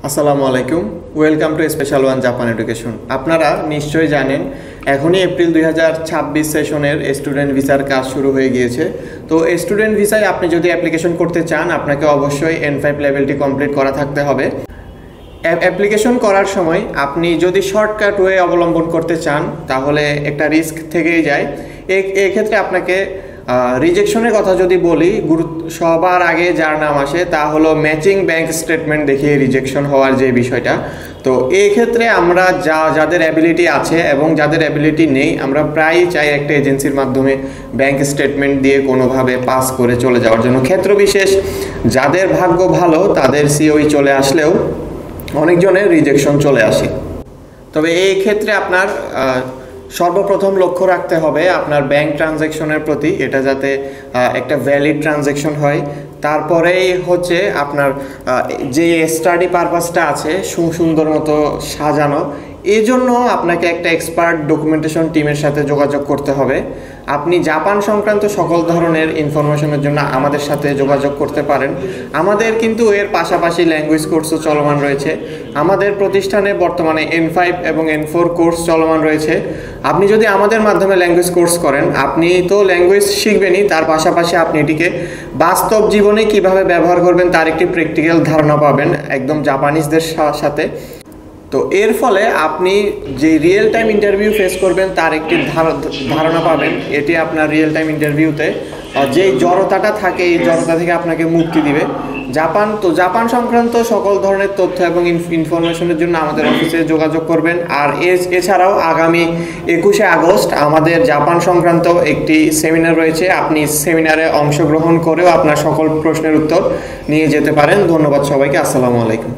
আসসালামু আলাইকুম। Welcome to special one Japan education. আপনারা নিশ্চয়ই জানেন এখনই এপ্রিল 2026 সেশনের স্টুডেন্ট ভিসার কাজ শুরু হয়ে গিয়েছে। তো স্টুডেন্ট ভিসায় আপনি যদি অ্যাপ্লিকেশন করতে চান আপনাকে অবশ্যই N5 লেভেলটি কমপ্লিট করা থাকতে হবে। অ্যাপ্লিকেশন করার সময় আপনি যদি শর্টকাট ওয়ে অবলম্বন করতে চান তাহলে একটা রিস্ক থেকেই যায়। এক্ষেত্রে আপনাকে রিজেকশনের কথা যদি বলি, সবার আগে যার নাম আসে তা হলো ম্যাচিং ব্যাংক স্টেটমেন্ট দেখিয়ে রিজেকশন হওয়ার যে বিষয়টা। তো এই ক্ষেত্রে আমরা যাদের অ্যাবিলিটি আছে এবং যাদের অ্যাবিলিটি নেই, আমরা প্রায়ই চাই একটা এজেন্সির মাধ্যমে ব্যাংক স্টেটমেন্ট দিয়ে কোনোভাবে পাস করে চলে যাওয়ার জন্য। ক্ষেত্র বিশেষ যাদের ভাগ্য ভালো তাদের সিওই চলে আসলেও অনেকজনের রিজেকশন চলে আসে। তবে এই ক্ষেত্রে আপনার সর্বপ্রথম লক্ষ্য রাখতে হবে আপনার ব্যাংক ট্রানজ্যাকশনের প্রতি, এটা যাতে একটা ভ্যালিড ট্রানজ্যাকশন হয়। তারপরেই হচ্ছে আপনার যে স্টাডি পারপাসটা আছে সুন্দর মতো সাজানো, এই জন্য আপনাকে একটা এক্সপার্ট ডকুমেন্টেশন টিমের সাথে যোগাযোগ করতে হবে। আপনি জাপান সংক্রান্ত সকল ধরনের ইনফরমেশনের জন্য আমাদের সাথে যোগাযোগ করতে পারেন। আমাদের কিন্তু এর পাশাপাশি ল্যাঙ্গুয়েজ কোর্সও চলমান রয়েছে। আমাদের প্রতিষ্ঠানে বর্তমানে N5 এবং N4 কোর্স চলমান রয়েছে। আপনি যদি আমাদের মাধ্যমে ল্যাঙ্গুয়েজ কোর্স করেন, আপনি তো ল্যাঙ্গুয়েজ শিখবেনই, তার পাশাপাশি আপনি এটিকে বাস্তব জীবনে কিভাবে ব্যবহার করবেন তার একটি প্র্যাকটিক্যাল ধারণা পাবেন একদম জাপানিজদের সাথে। তো এর ফলে আপনি যে রিয়েল টাইম ইন্টারভিউ ফেস করবেন তার একটি ধারণা পাবেন। এটি আপনার রিয়েল টাইম ইন্টারভিউতে যেই জড়তাটা থাকে এই জড়তা থেকে আপনাকে মুক্তি দিবে। জাপান সংক্রান্ত সকল ধরনের তথ্য এবং ইনফরমেশনের জন্য আমাদের অফিসে যোগাযোগ করবেন। আর এছাড়াও আগামী 21শে আগস্ট আমাদের জাপান সংক্রান্ত একটি সেমিনার রয়েছে। আপনি সেমিনারে অংশগ্রহণ করেও আপনার সকল প্রশ্নের উত্তর নিয়ে যেতে পারেন। ধন্যবাদ সবাইকে। আসসালামু আলাইকুম।